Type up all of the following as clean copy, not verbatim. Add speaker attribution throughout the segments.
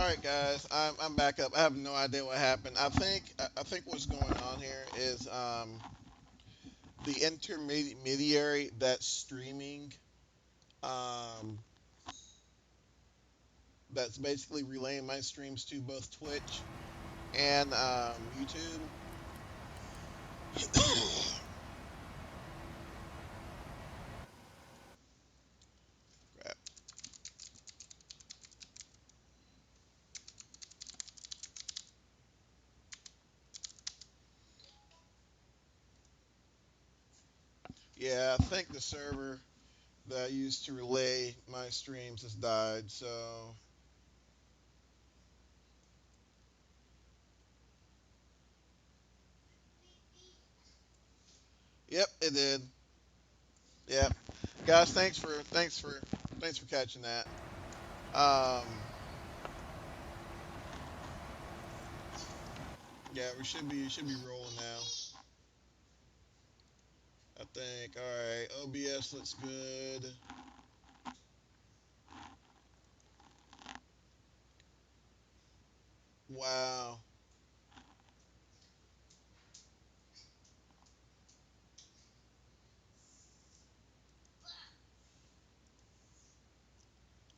Speaker 1: All right, guys, I'm back up. I have no idea what happened. I think what's going on here is the intermediary that's streaming, um, that's basically relaying my streams to both Twitch and YouTube. Crap. Yeah, I think the server that I used to relay my streams has died. So, yep, it did. Yep, guys, thanks for catching that. Um, yeah, we should be rolling now. I think. All right, OBS looks good. Wow,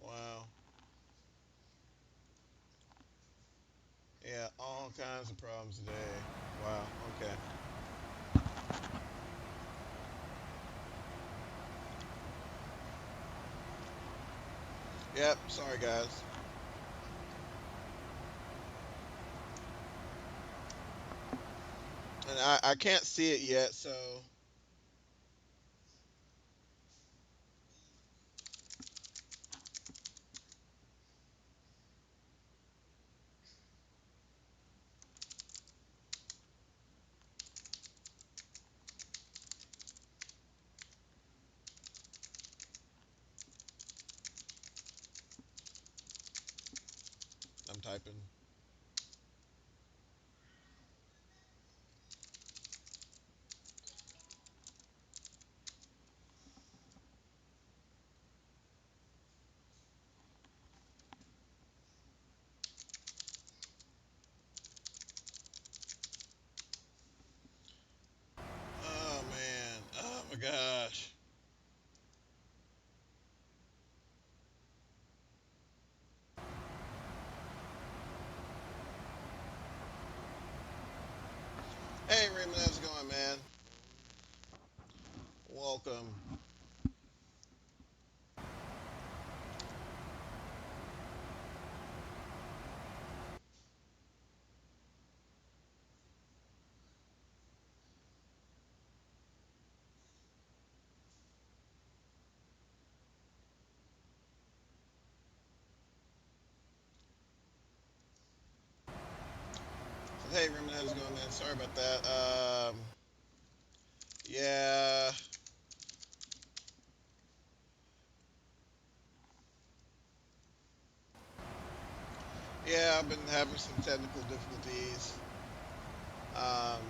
Speaker 1: wow. Yeah, all kinds of problems today. Wow. Okay. Yep. Sorry, guys. And I can't see it yet, so I'm typing. Oh man. Oh my gosh. Hey Raymond, how's it going, man? Welcome. Hey Raymond, how's it going, man? Sorry about that. Yeah, yeah. I've been having some technical difficulties. Um,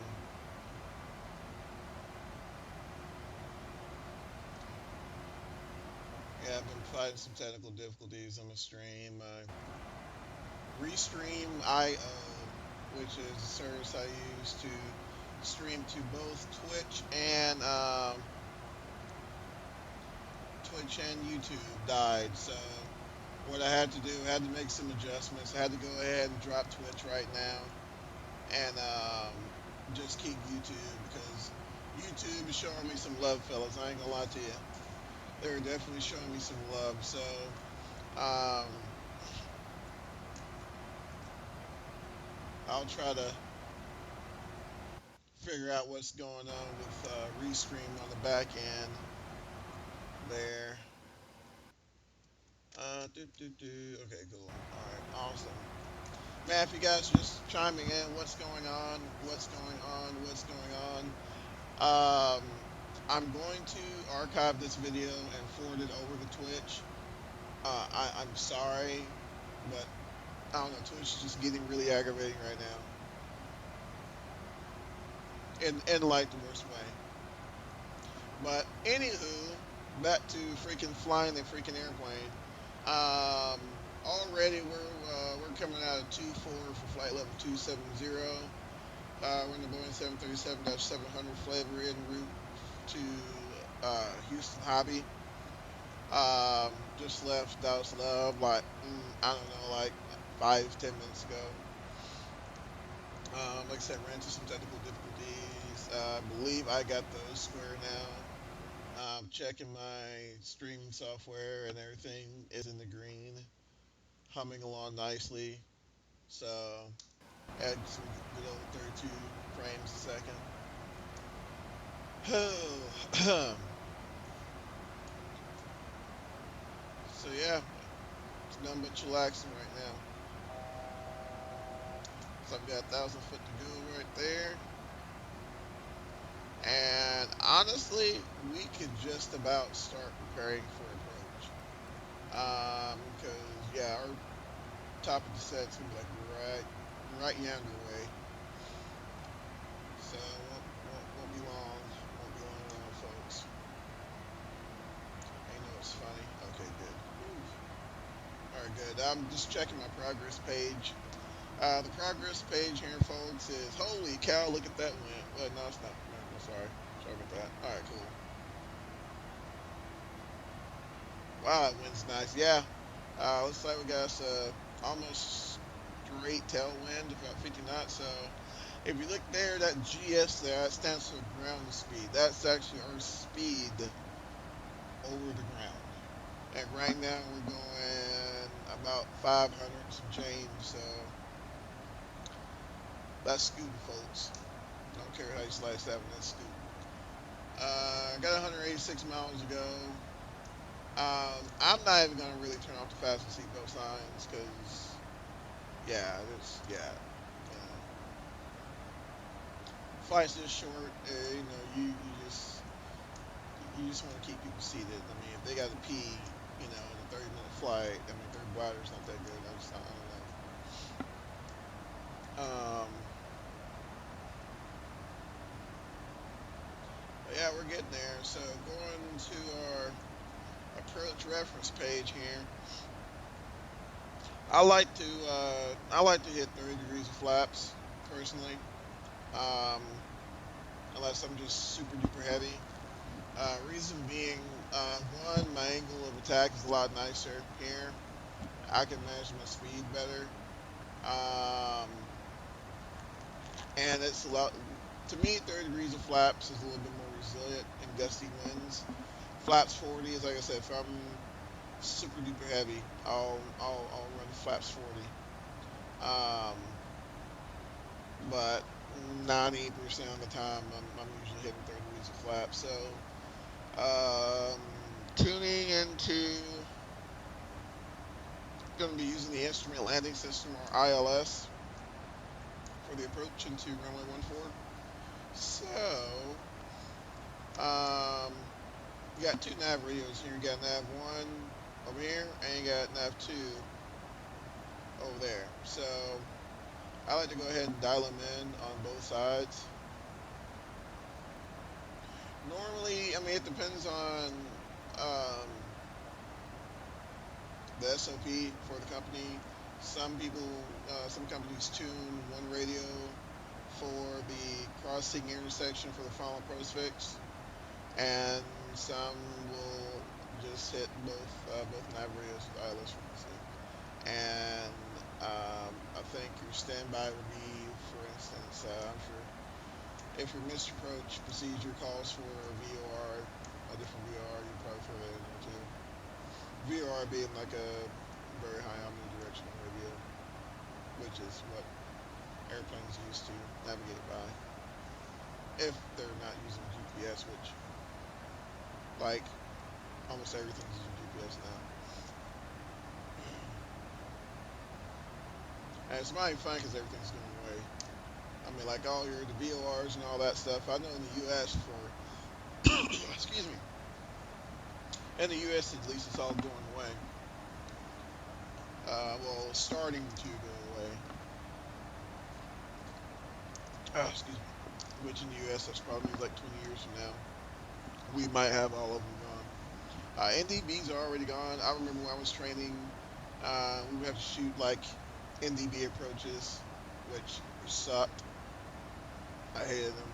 Speaker 1: yeah, I've been fighting some technical difficulties on the stream. Restream IO, which is a service I use to stream to both Twitch and YouTube died. So what I had to do, I had to make some adjustments. I had to go ahead and drop Twitch right now and just keep YouTube because YouTube is showing me some love, fellas. I ain't gonna lie to you. They're definitely showing me some love. So um, I'll try to figure out what's going on with Restream on the back end there. Okay, cool. All right, awesome. Man, if you guys are just chiming in, what's going on? What's going on? What's going on? Um, I'm going to archive this video and forward it over to Twitch. I'm sorry, but I don't know. Twitch is just getting really aggravating right now, in like the worst way. But anywho, back to freaking flying the freaking airplane. Um, already we're coming out of 2-4 for flight level 270. We're in the Boeing 737-700 flavor en route to Houston Hobby. Just left Dallas Love like I don't know, like 5-10 minutes ago. Like I said, ran into some technical difficulties. I believe I got those square now. Checking my streaming software and everything is in the green, humming along nicely. So at some good old 32 frames a second. So yeah, it's nothing but chillaxing right now. So I've got 1,000 foot to go right there. And honestly, we could just about start preparing for approach. Because yeah, our top of the set's gonna be like right yonder way. So won't be long. Won't be long at all, folks. I know it's funny. Okay, good. All right, good. I'm just checking my progress page. The progress page here, folks, is holy cow! Look at that win. Well, no, it's not. No, sorry. Sorry about that. All right, cool. Wow, that wind's nice. Yeah. Looks like we got almost straight tailwind, about 50 knots. So if you look there, that GS there, that stands for ground speed. That's actually our speed over the ground. And right now we're going about 500 some change. So that's scooting, folks. Don't care how you slice that one, that's scooting. Got 186 miles to go. I'm not even gonna really turn off the fasten seatbelt signs because, yeah, flight's just short. You just want to keep people seated. I mean, if they got to pee, in a 30-minute flight, I mean, their bladder's not that good. I don't know. But yeah, we're getting there. So going to our approach reference page here. I like to hit 30 degrees of flaps personally, um, unless I'm just super duper heavy. Reason being, one, my angle of attack is a lot nicer here. I can manage my speed better, um, and it's a lot. To me, 30 degrees of flaps is a little bit more resilient in gusty winds. Flaps 40 is like I said, if I'm super duper heavy, I'll run flaps 40. Um, but 90% of the time, I'm usually hitting 30 degrees of flap. So, um, tuning into, going to be using the Instrument Landing System, or ILS, for the approach into runway 14. So, you got two nav radios here. You got nav 1 over here, and you got nav 2 over there. So, I like to go ahead and dial them in on both sides. Normally, I mean, it depends on um, the SOP for the company. Some companies tune one radio for the crossing intersection for the final approach fix, and some will just hit both nav radios with ILS frequency. And I think your standby would be, for instance, I'm sure if your missed approach procedure calls for a VOR, a different VOR, you probably throw that in there too. VOR being like a very high omnidirectional radio, which is what airplanes use to navigate by, if they're not using GPS, which, like, almost everything's using GPS now. And it's mighty fun because everything's going away. I mean, like the VORs and all that stuff. I know in the U.S. excuse me, in the U.S. at least it's all going away. Well, starting to go away. Excuse me. Which in the U.S. that's probably like 20 years from now. We might have all of them gone. NDBs are already gone. I remember when I was training, we would have to shoot like NDB approaches, which sucked. I hated them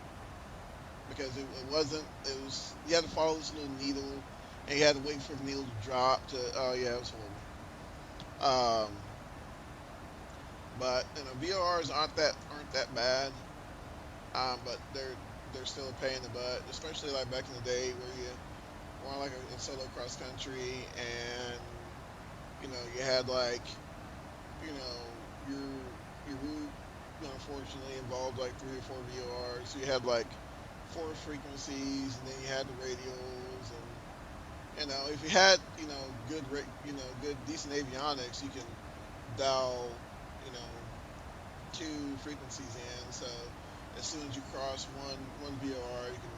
Speaker 1: because it wasn't. It was you had to follow this little needle, and you had to wait for the needle to drop. To oh yeah, it was horrible. But VORs aren't that bad. But they're still a pain in the butt, especially like back in the day where you were on like a solo cross country and you had like you know your route unfortunately involved like three or four VORs. So you had like four frequencies, and then you had the radials, and if you had good decent avionics, you can dial you know two frequencies in. So as soon as you cross one VOR, you can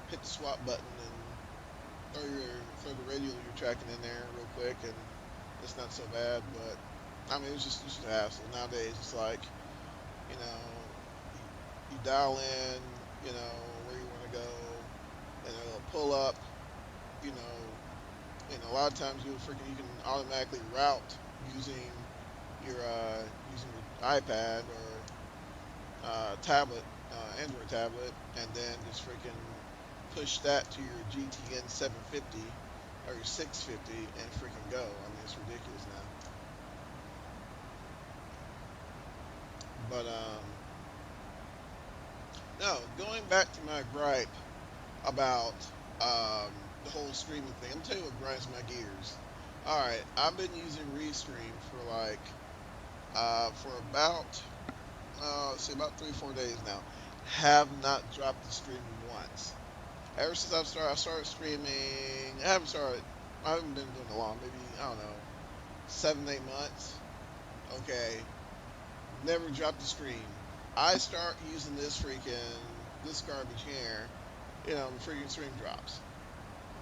Speaker 1: hit the swap button and throw the radial you're tracking in there real quick, and it's not so bad. But I mean, it's just a hassle nowadays. It's like you know you dial in where you want to go, and it'll pull up. You know, and a lot of times you can automatically route using your uh, using your iPad or tablet, Android tablet, and then just freaking push that to your GTN 750 or your 650 and freaking go. I mean, it's ridiculous now. But no, going back to my gripe about um, the whole streaming thing, I'm gonna tell you what grinds my gears. All right, I've been using Restream for about let's see, about 3 or 4 days now. Have not dropped the stream once. Ever since I started streaming. I haven't been doing it long. Maybe I don't know, 7, 8 months. Okay, never dropped the stream. I start using this garbage here. The freaking stream drops.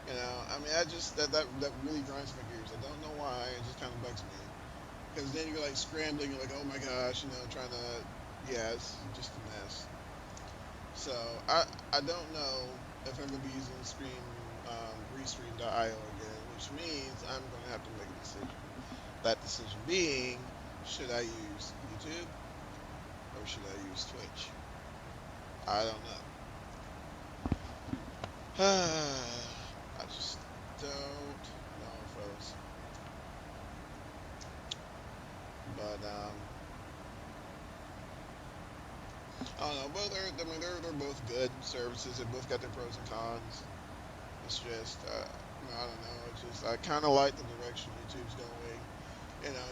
Speaker 1: I mean, that really grinds my gears. I don't know why. It just kind of bugs me. Because then you're like scrambling. You're like, oh my gosh, trying to. Yeah, it's just a mess. So I don't know if I'm gonna be using Restream.io again, which means I'm gonna have to make a decision. That decision being, should I use YouTube or should I use Twitch? I don't know. I just don't know, fellas. But I don't know. But they're both good services. They both got their pros and cons. It's just I don't know. It's just I kind of like the direction YouTube's going.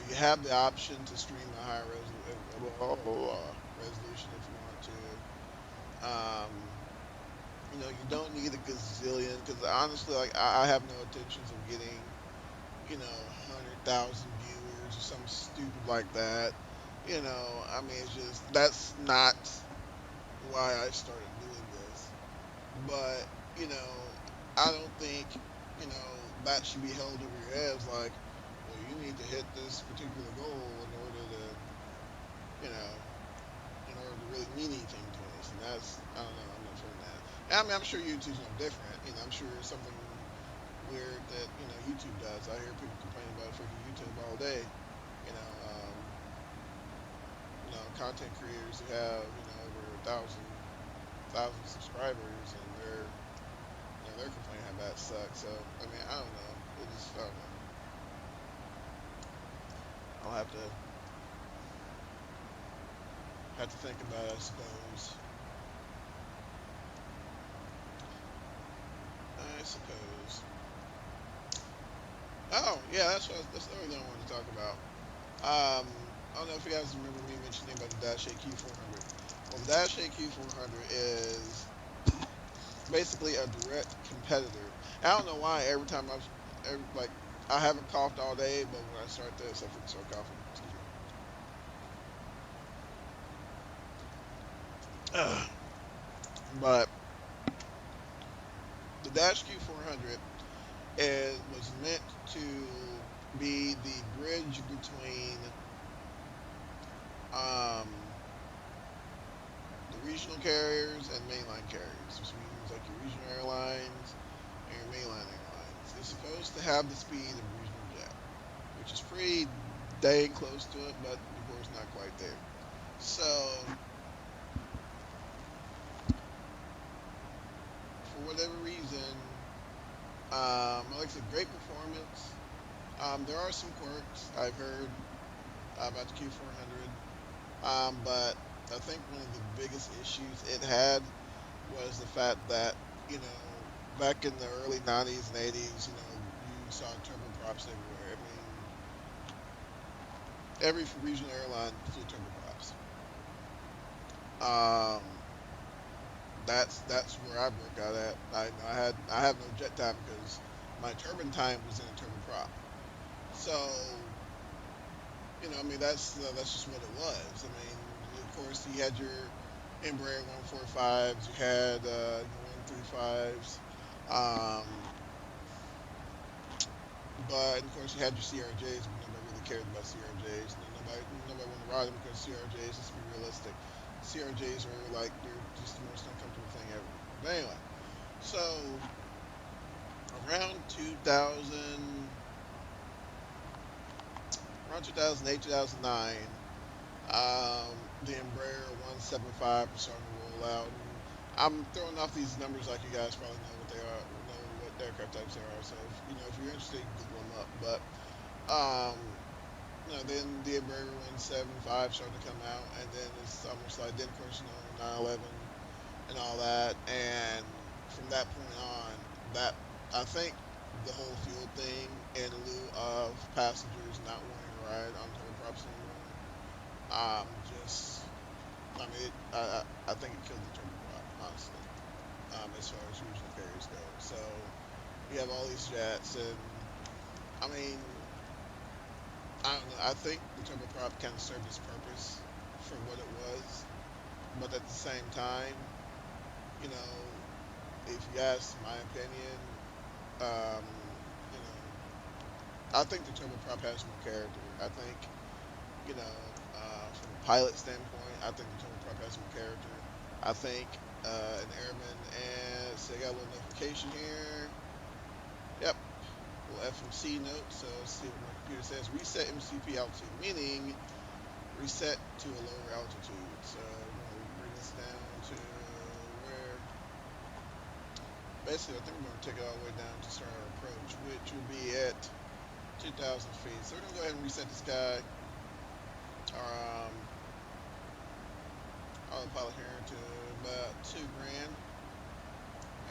Speaker 1: You have the option to stream a higher resolution if you want to. You don't need a gazillion because honestly, like I have no intentions of getting 100,000 viewers or something stupid like that. I mean, it's just that's not why I started doing this. But I don't think that should be held over your heads like, well, you need to hit this particular goal you know, in order to really mean anything to us. And that's, I don't know, I'm not feeling that. I mean, I'm sure YouTube's no different. I'm sure it's something weird that, YouTube does. I hear people complaining about freaking YouTube all day. You know, um, content creators who have, over a thousand subscribers, and they're complaining how bad it sucks. So, I mean, I don't know. I don't know. I'll have to think about it, I suppose. I suppose. Oh, yeah, that's the other thing I wanted to talk about. I don't know if you guys remember me mentioning about the Dash AQ 400. Well, the Dash AQ 400 is basically a direct competitor. I don't know why like, I haven't coughed all day, but when I start this, I freaking start coughing. Excuse me. But the Dash Q400 was meant to be the bridge between um, the regional carriers and mainline carriers, which means like your regional airlines and your mainline airlines. It's supposed to have the speed of a regional jet, which is pretty dang close to it, but of course not quite there. So for whatever reason, like I said, great performance. There are some quirks I've heard about the Q400, but I think one of the biggest issues it had was the fact that, you know, back in the early 90s and 80s, you saw turboprops everywhere. I mean, every regional airline flew turboprops. Um, that's where I broke out at. I have no jet time because my turbine time was in a turboprop. So, I mean, that's just what it was. I mean, of course, you had your Embraer 145s, you had your 135s, um, but of course you had your CRJs, but nobody really cared about CRJs. Nobody wanted to ride them because CRJs. Let's be realistic. CRJs are like they're just the most uncomfortable thing ever. But anyway, so around 2000, around 2008, 2009. The Embraer 175 is starting to roll out. And I'm throwing off these numbers like you guys probably know what they are, know what aircraft types they are. So if you're interested, you can Google them up. But um, then the Embraer 175 started to come out, and then it's almost like then of course 911 and all that. And from that point on, that I think the whole fuel thing, in lieu of passengers not wanting to ride on turboprops anymore, just I mean, I think it killed the turboprop, honestly, as far as regional carriers go. So you have all these jets, and I mean, I don't know. I think the turboprop kind of served its purpose for what it was, but at the same time, you know, if you ask my opinion, um, you know, I think the turboprop has more character. I think, you know, from a pilot standpoint, I think the turboprop has more character. I think an airman, and so I got a little notification here. Yep, little FMC note. So let's see what my computer says. Reset MCP altitude, meaning reset to a lower altitude. So I'm going to bring this down to where, basically, I think we're going to take it all the way down to start our approach, which will be at 2,000 feet. So we're going to go ahead and reset this guy, our autopilot here to about 2 grand.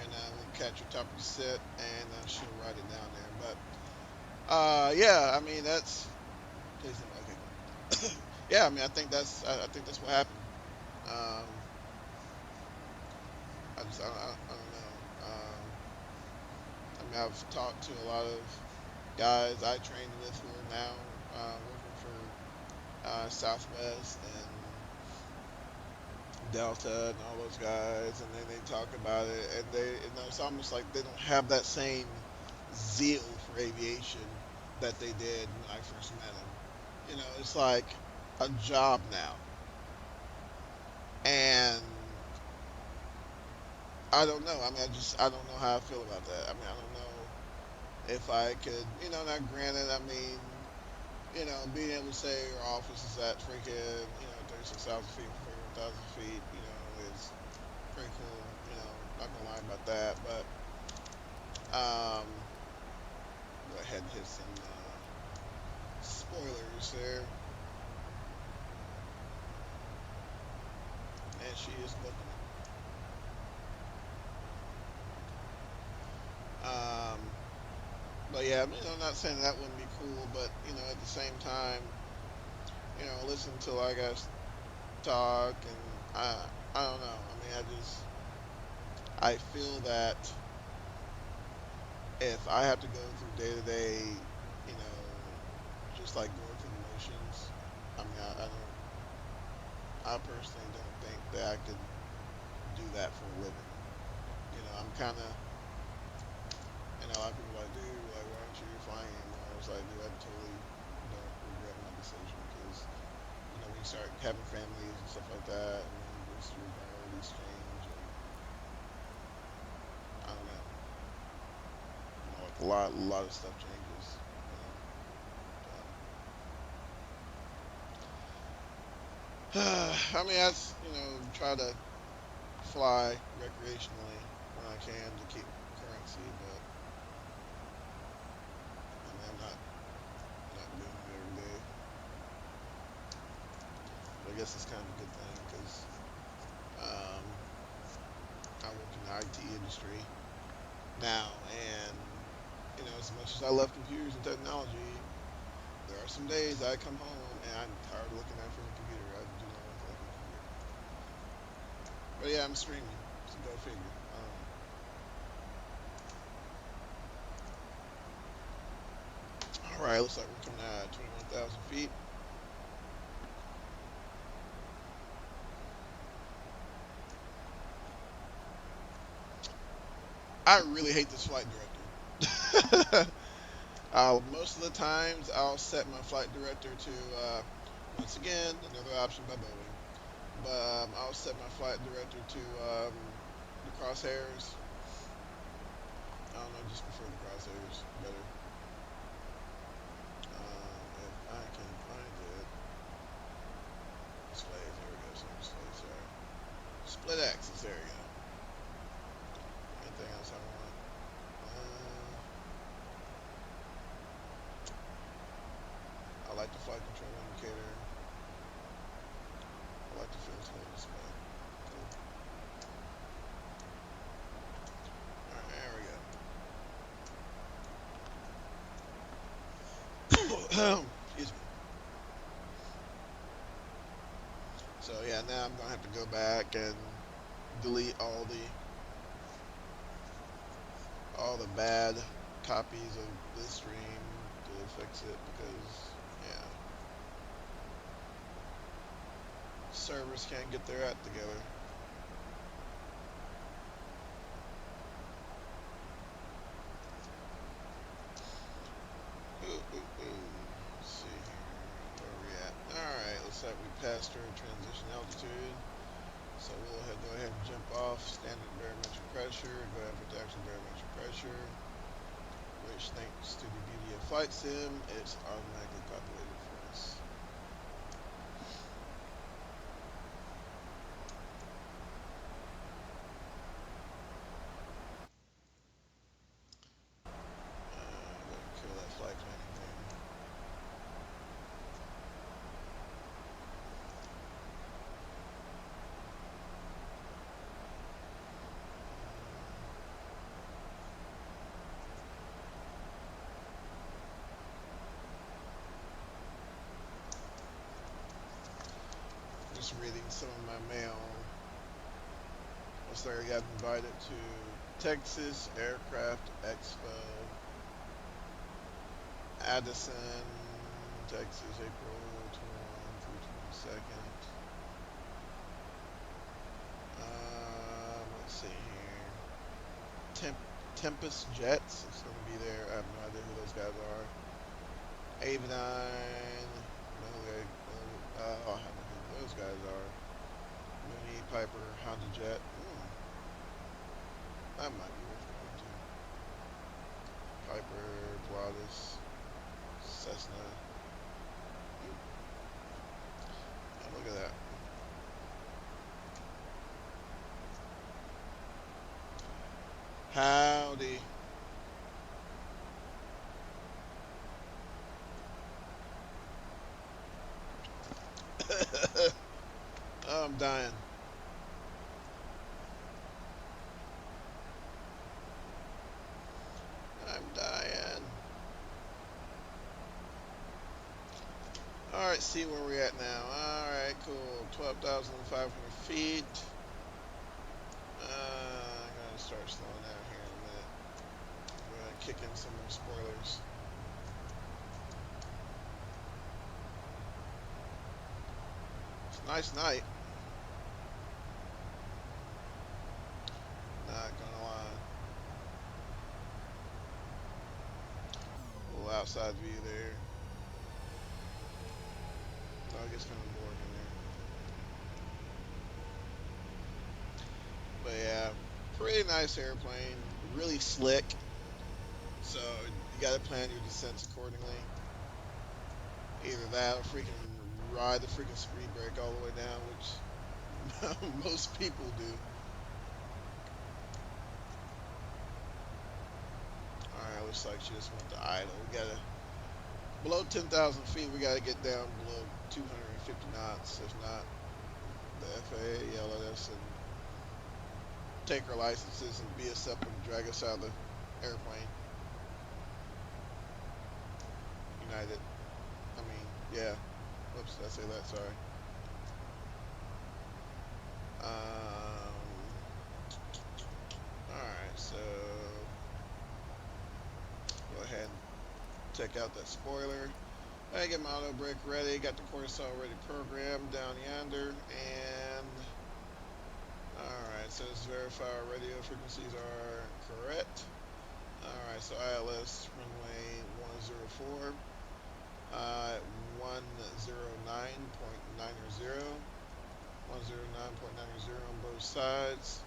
Speaker 1: And we'll catch your top of the set, and she'll write it down there. But yeah, I mean please okay. Cool. Yeah, I mean I think that's what happened. Um, I don't know. I mean I've talked to a lot of guys I trained with who are now working for Southwest and Delta and all those guys, and then they talk about it, and it's almost like they don't have that same zeal for aviation that they did when I first met them. It's like a job now, and I don't know. I mean, I don't know how I feel about that. I mean, I don't know if I could, now granted, I mean, being able to say your office is at freaking, 36,000 feet, 41,000 feet, is pretty cool. Not gonna lie about that, but go ahead and hit some spoilers there, and she is booking it. But yeah, I'm not saying that wouldn't be cool, but at the same time, listen to like us talk, and I don't know. I mean, I feel that if I have to go through day to day, you know, just like going through the motions, I mean, I personally don't think that I could do that for a living. I'm kind of, a lot of people like, dude, like, why aren't you flying anymore? I was like, dude, I totally don't regret my decision because, when you start having families and stuff like that, and then just your priorities change, and I don't know, like a lot of stuff changes. So, I mean, that's, try to fly recreationally when I can to keep currency, but I mean, I'm not doing it every day. But I guess it's kind of a good thing because um, I work in the IT industry now, and as much as I love computers and technology, there are some days I come home and I'm tired of looking at it from the computer. I do not want to look at the computer. But yeah, I'm streaming, so go figure. All right, looks like we're coming at 21,000 feet. I really hate this flight director. Most of the times, I'll set my flight director to, once again, another option by Boeing. But I'll set my flight director to the crosshairs. I don't know, just prefer the crosshairs better. If I can find it, displays. There we go. So displays. Sorry. Split axis. There we go. Anything else I want? I like the flight control indicator. I like the field slow display. Cool. All right, there we go. Excuse me. So yeah, now I'm gonna have to go back and delete all the bad copies of this stream to fix it because yeah, servers can't get their act together. Let's see here. Where are we at? Alright, looks like we passed our transition altitude. So we'll go ahead and jump off standard barometric pressure, go ahead and put the actual barometric pressure, which thanks to the beauty of Flight Sim, it's automatically populated for us. Go ahead and kill that flight planning thing. Just reading some of my mail. Looks like I got invited to Texas Aircraft Expo, Addison, Texas, April 21 through 22nd. Let's see here. Tempest Jets is going to be there. I have no idea who those guys are. Avonine. No, I don't know who those guys are. Mooney, Piper, Honda Jet. That might be worth going to. Piper, Pilatus, Cessna. Oh, look at that. Howdy. Oh, I'm dying. I'm dying. Alright, see where we're at now. Alright, cool. 12,500 feet. I'm going to start slowing down here in a minute. I'm going to kick in some more spoilers. It's a nice night. Not gonna lie. A little outside view there. Oh, it gets kind of boring in there. But yeah, pretty nice airplane. Really slick. So you gotta plan your descents accordingly. Either that or freaking ride the freaking speed brake all the way down, which most people do. All right, looks like she just went to idle. We gotta below 10,000 feet. We gotta get down below 250 knots. If not, the FAA yell at us and take our licenses and beat us up and drag us out of the airplane. United. I mean, yeah. Whoops, did I say that? Sorry. Alright, so go ahead and check out that spoiler. I get my auto brake ready, got the cortisol already programmed down yonder, and alright, so let's verify our radio frequencies are correct. Alright, so ILS runway 104, 109.90, 109.90 on both sides.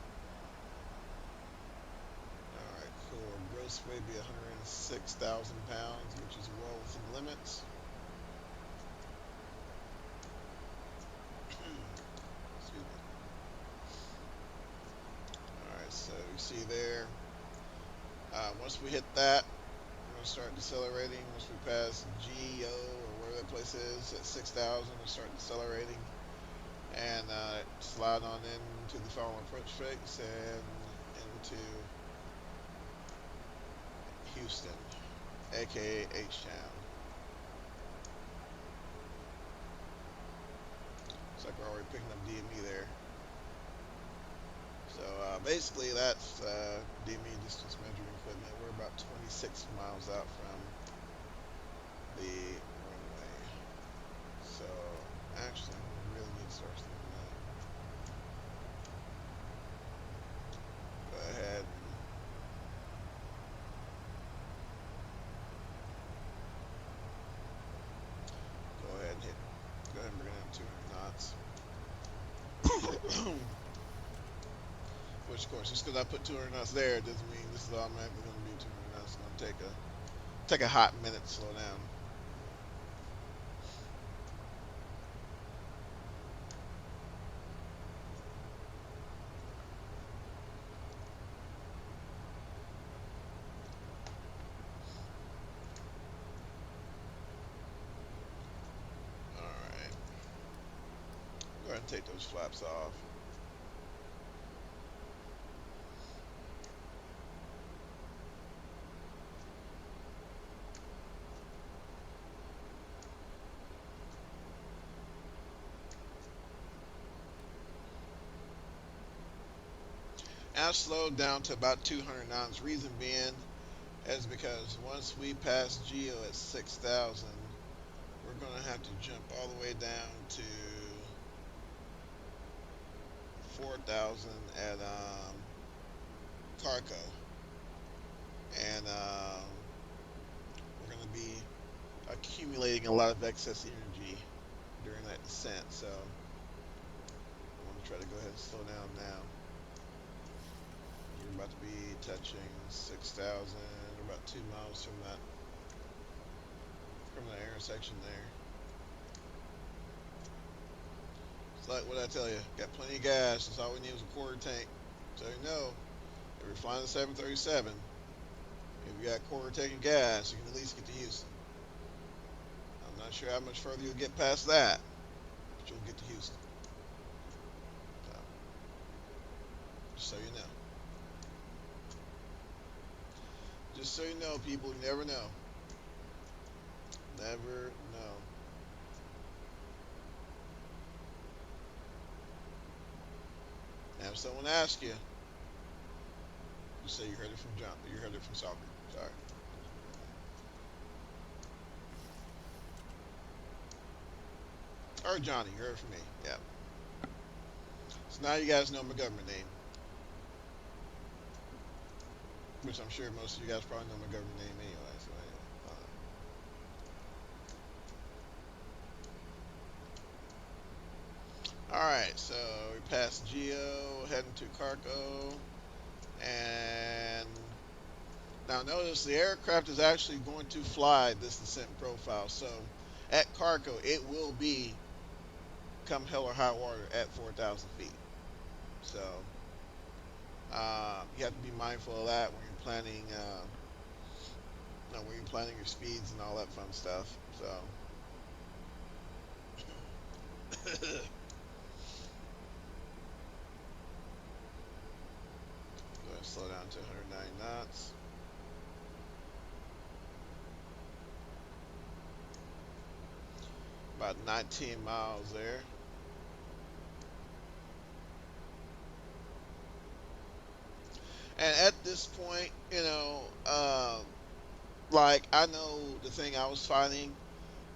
Speaker 1: Alright, cool. Gross weight be 106,000 pounds, which is well within limits. Excuse me. Alright, so you see there, once we hit that, we're going to start decelerating. Once we pass GO or wherever that place is at 6,000, we'll start decelerating and slide on into the final approach fix and into Houston, aka H-Town. Looks like we're already picking up DME there. So basically that's DME distance measuring equipment. We're about 26 miles out from the runway. So actually, we really need to start slowing down. Go ahead and go ahead and bring it up 200 knots. Which of course, just because I put 200 knots there doesn't mean this is automatically going to be 200 knots. It's going to take a hot minute to slow down. Alright. Go ahead and take those flaps off. And I slowed down to about 200 knots. Reason being is because once we pass Geo at 6,000, we're going to have to jump all the way down to 4,000 at Carco. And we're going to be accumulating a lot of excess energy during that descent. So I'm going to try to go ahead and slow down now. We're about to be touching 6,000. We're about 2 miles from that intersection there. It's like what I tell you, got plenty of gas. That's all we need is a quarter tank. So you know, if you're flying the 737, if you got a quarter tank of gas, you can at least get to Houston. I'm not sure how much further you'll get past that, but you'll get to Houston. So, just so you know. Just so you know, people, you never know. Never know. Have someone ask you, just say you heard it from John. You heard it from Soccer. Sorry. Or Johnny, you heard it from me. Yeah. So now you guys know my government name, which I'm sure most of you guys probably know my government name anyway. So anyway. All right. So we passed Geo, heading to Carco, and now notice the aircraft is actually going to fly this descent profile. So at Carco, it will be come hell or high water at 4,000 feet. So you have to be mindful of that when you're planning, when you're planning your speeds and all that fun stuff. So go ahead and slow down to 190 knots. About 19 miles there. And at this point, like I know the thing I was finding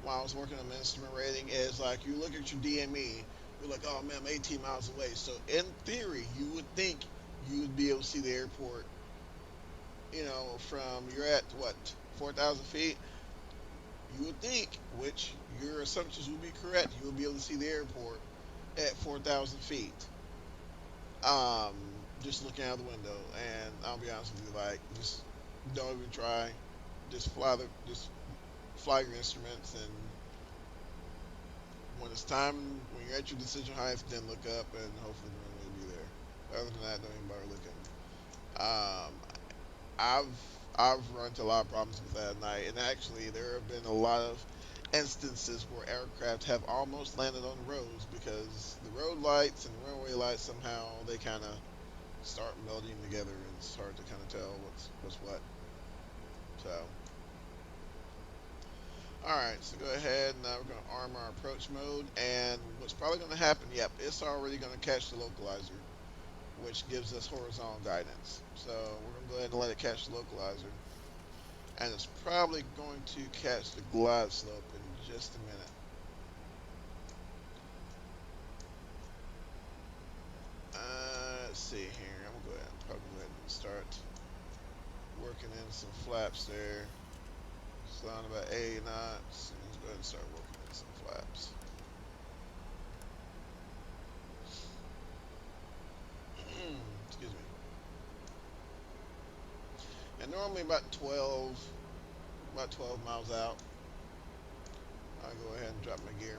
Speaker 1: while I was working on my instrument rating is like you look at your DME, you're like, oh man, I'm 18 miles away. So in theory, you would think you would be able to see the airport, from you're at what 4,000 feet. You would think, which your assumptions would be correct, you would be able to see the airport at 4,000 feet. Um, just looking out the window, and I'll be honest with you, like just don't even try. Just fly your instruments, and when it's time, when you're at your decision height, then look up, and hopefully the runway will be there. Other than that, don't even bother looking. Um, I've I've run into a lot of problems with that at night, and actually there have been a lot of instances where aircraft have almost landed on the roads because the road lights and the runway lights somehow they kind of start melding together, and it's hard to kind of tell what's what. So, all right, so go ahead. Now we're going to arm our approach mode, and what's probably going to happen? Yep, it's already going to catch the localizer, which gives us horizontal guidance. So we're going to go ahead and let it catch the localizer, and it's probably going to catch the glide slope in just a minute. Let's see here. I'm gonna probably go ahead and start working in some flaps there. Slowing about 80 knots. Let's go ahead and start working in some flaps. Excuse me. And normally about 12 miles out, I'll go ahead and drop my gear.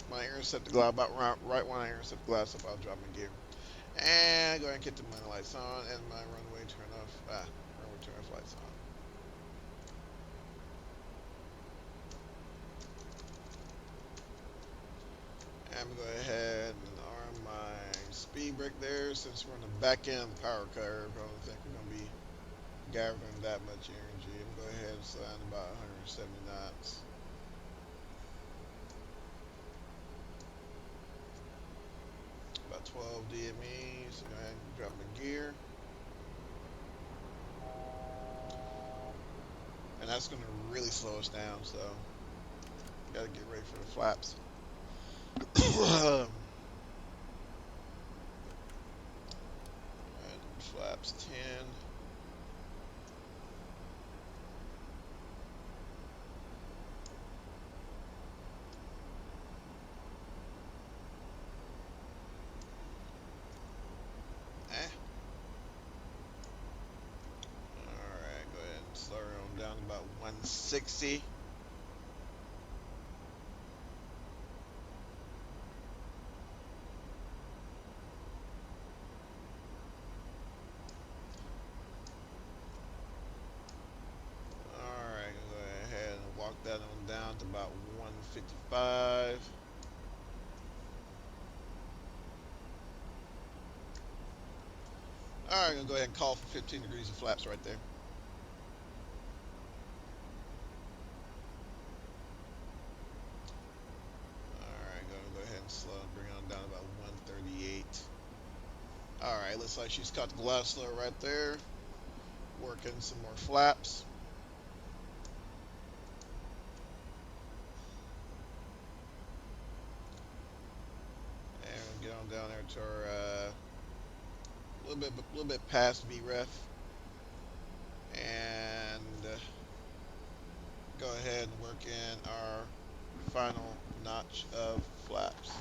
Speaker 1: When I intercept the glide, about right when I intercept the glide slope, I'll drop my gear. And go ahead and get the runway lights on and my runway turn off. Runway turn off lights on. And I'm going to go ahead and arm my speed brake there. Since we're on the back end of the power curve, I don't think we're going to be gathering that much energy. I'm going to go ahead and slow down about 170 knots. About 12 DME. So go ahead and drop my gear. And that's going to really slow us down. So got to get ready for the flaps. And flaps 10. Eh. Alright, go ahead and slow her on down to about 160. Alright, go ahead and walk that on down to about 155. Alright, I'm going to go ahead and call for 15 degrees of flaps right there. Alright, going to go ahead and slow and bring it on down to about 138. Alright, looks like she's caught the glide slope right there. Working some more flaps. And we'll get on down there to our little bit past VREF. And go ahead and work in our final notch of flaps.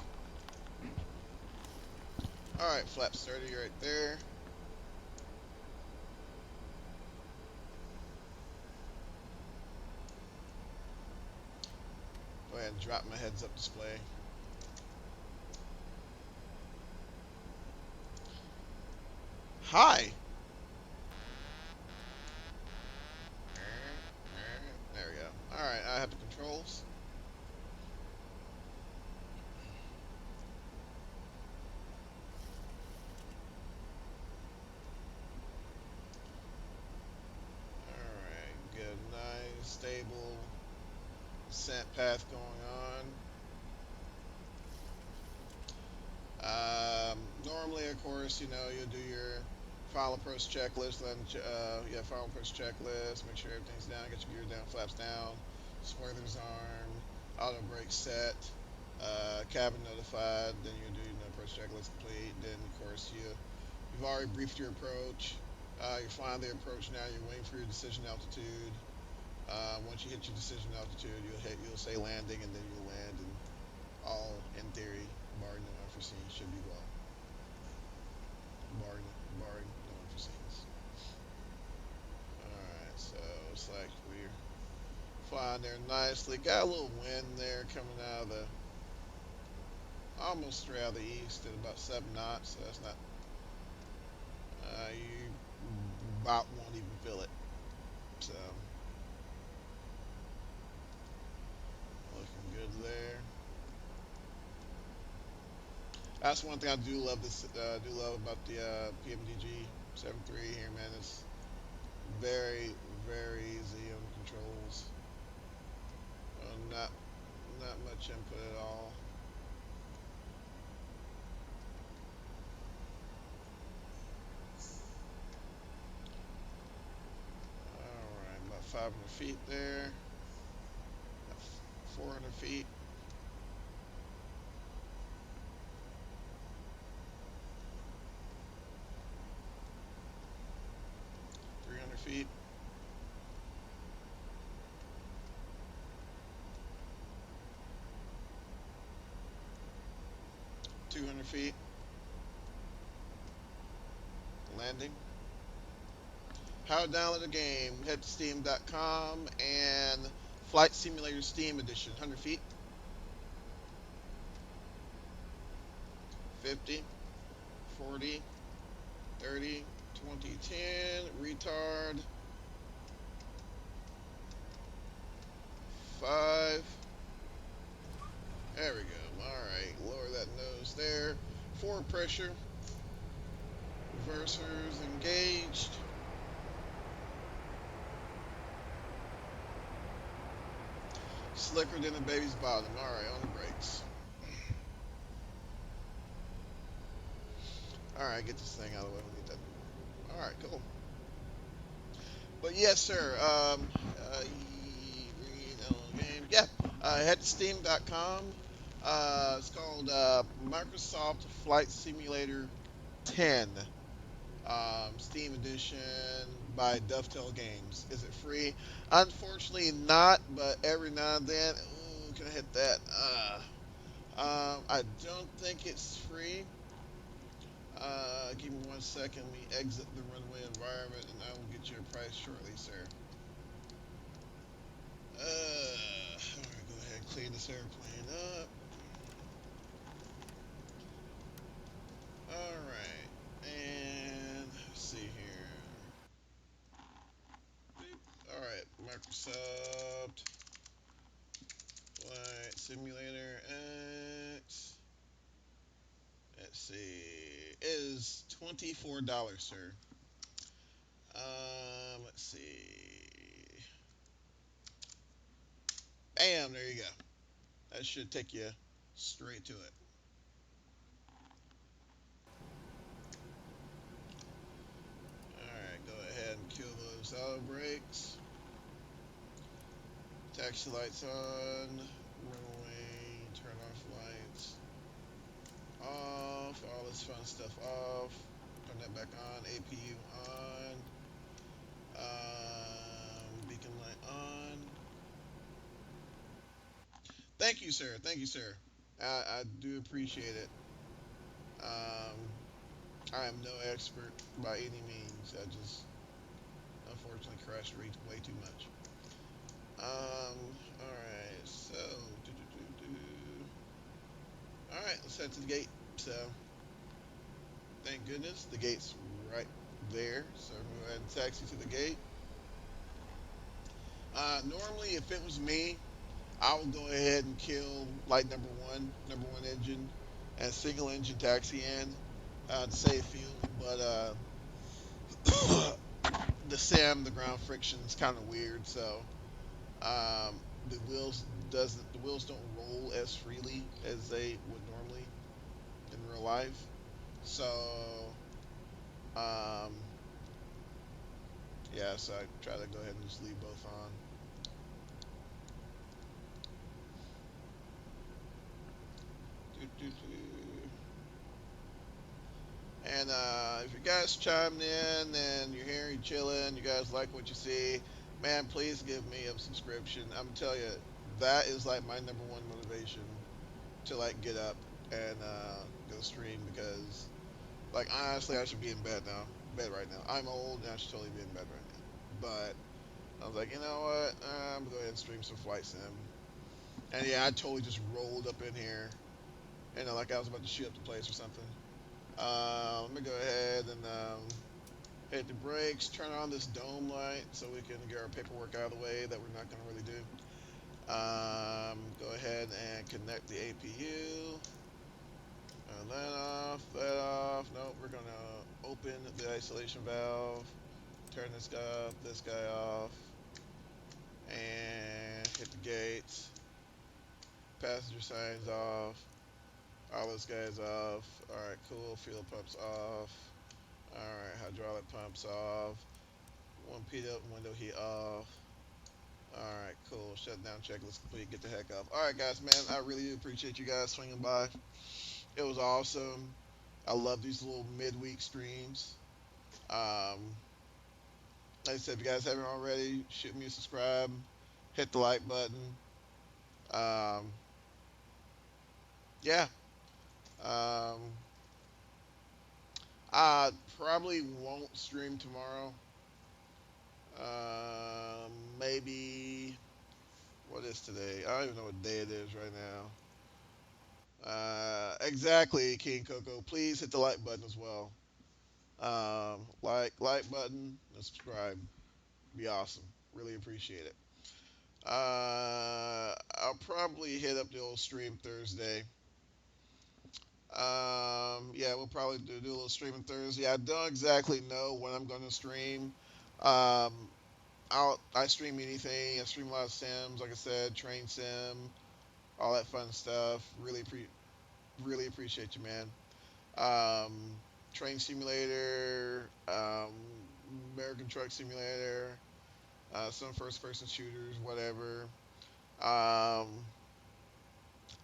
Speaker 1: Alright, flaps 30 right there. Go ahead and drop my heads up display. Hi. There we go. All right, I have the controls. All right, get a nice stable descent path going on. Normally, of course, you'll do your final approach checklist, then final approach checklist, make sure everything's down, get your gear down, flaps down, spoilers arm, auto brake set, cabin notified, then you do your approach checklist complete, then of course you've already briefed your approach, you're flying the approach now, you're waiting for your decision altitude. Once you hit your decision altitude, you'll say landing, and then you'll land, and all in theory, barring no unforeseen, should be well. Barring no unforeseens. Alright, so it's like we're flying there nicely. Got a little wind there coming out of the almost straight out of the east at about 7 knots, so that's not you about won't even feel it. So looking good there. That's one thing I do love about the PMDG 7.3 here, man. It's very, very easy on the controls. Not much input at all. All right, about 500 feet there. 400 feet. 300 feet. $200 feet. Landing. How to download the game? Head to steam.com and Flight Simulator Steam Edition. 100 feet. 50. 40. 30. 20. 10. Retard. 5. There we go. Alright, lower that nose there. Forward pressure. Reversers engaged. Slicker than a baby's bottom. Alright, on the brakes. Alright, get this thing out of the way. We need that. Alright, cool. But yes, sir. Yeah. Head to steam.com. It's called Microsoft Flight Simulator 10. Steam Edition by Dovetail Games. Is it free? Unfortunately, not. But every now and then, ooh, can I hit that? I don't think it's free. Give me 1 second. We exit the runway environment, and I will get you a price shortly, sir. Alright, go ahead and clean this airplane up. Alright, and let's see here. Alright, Microsoft Flight Simulator X. Let's see. It is $24, sir. Let's see. Bam, there you go. That should take you straight to it. Alright, go ahead and kill those auto brakes. Taxi lights on. Runway. Turn off lights. Off. All this fun stuff off. Turn that back on. APU on. Beacon light on. Thank you, sir. Thank you, sir. I do appreciate it. Um, I am no expert by any means. I just unfortunately crashed way too much. Alright, so. Alright, let's head to the gate. So, thank goodness the gate's right there. So I'm gonna go ahead and taxi to the gate. Normally, if it was me, I would go ahead and kill light number one engine, and single engine taxi in to save fuel. But the ground friction is kind of weird, so the wheels don't roll as freely as they would normally in real life. So um, yeah, so I try to go ahead and just leave both on. Doo, doo, doo. And if you guys chimed in and you're here, you're chilling, you guys like what you see, man, please give me a subscription. I'm telling you, that is like my number one motivation to like get up and go stream because, like, honestly, I should be in bed right now. I'm old and I should totally be in bed right now. But I was like, you know what? I'm gonna go ahead and stream some flight sim. And yeah, I totally just rolled up in here, like I was about to shoot up the place or something. Let me go ahead and hit the brakes, turn on this dome light so we can get our paperwork out of the way that we're not going to really do. Go ahead and connect the APU. That off, that off. Nope, we're going to open the isolation valve, turn this guy off, and hit the gates. Passenger signs off. All those guys off. Alright, cool. Fuel pumps off. Alright, hydraulic pumps off. One P up, window heat off. Alright, cool. Shutdown checklist complete. Get the heck off. Alright, guys, man, I really do appreciate you guys swinging by. It was awesome. I love these little midweek streams. Um, like I said, if you guys haven't already, shoot me a subscribe, hit the like button. Um, yeah. Um, I probably won't stream tomorrow. Maybe, what is today? I don't even know what day it is right now. Exactly, King Coco. Please hit the like button as well. Like button, and subscribe. Be awesome. Really appreciate it. I'll probably hit up the old stream Thursday. Yeah, we'll probably do a little streaming Thursday. I don't exactly know when I'm going to stream. Um, I stream anything. I stream a lot of sims, like I said, train sim, all that fun stuff. Really appreciate you, man. um, Train Simulator, American Truck Simulator, some first-person shooters, whatever. Um,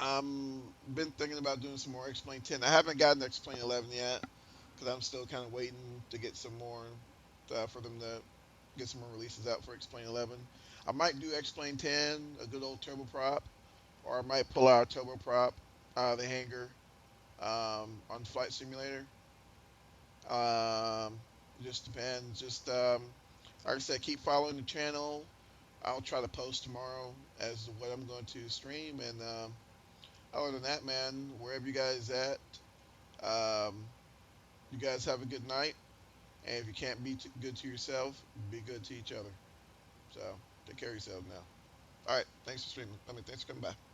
Speaker 1: I'm been thinking about doing some more Explain 10. I haven't gotten to Explain 11 yet because I'm still kind of waiting to get some more for them to get some more releases out for Explain 11. I might do Explain 10, a good old turboprop, or I might pull out a turboprop out of the hangar on Flight Simulator. Um, just depends. Just like I said, keep following the channel. I'll try to post tomorrow as to what I'm going to stream. And other than that, man, wherever you guys at, um, you guys have a good night. And if you can't be good to yourself, be good to each other. So take care of yourself now. All right. Thanks for streaming. Thanks for coming by.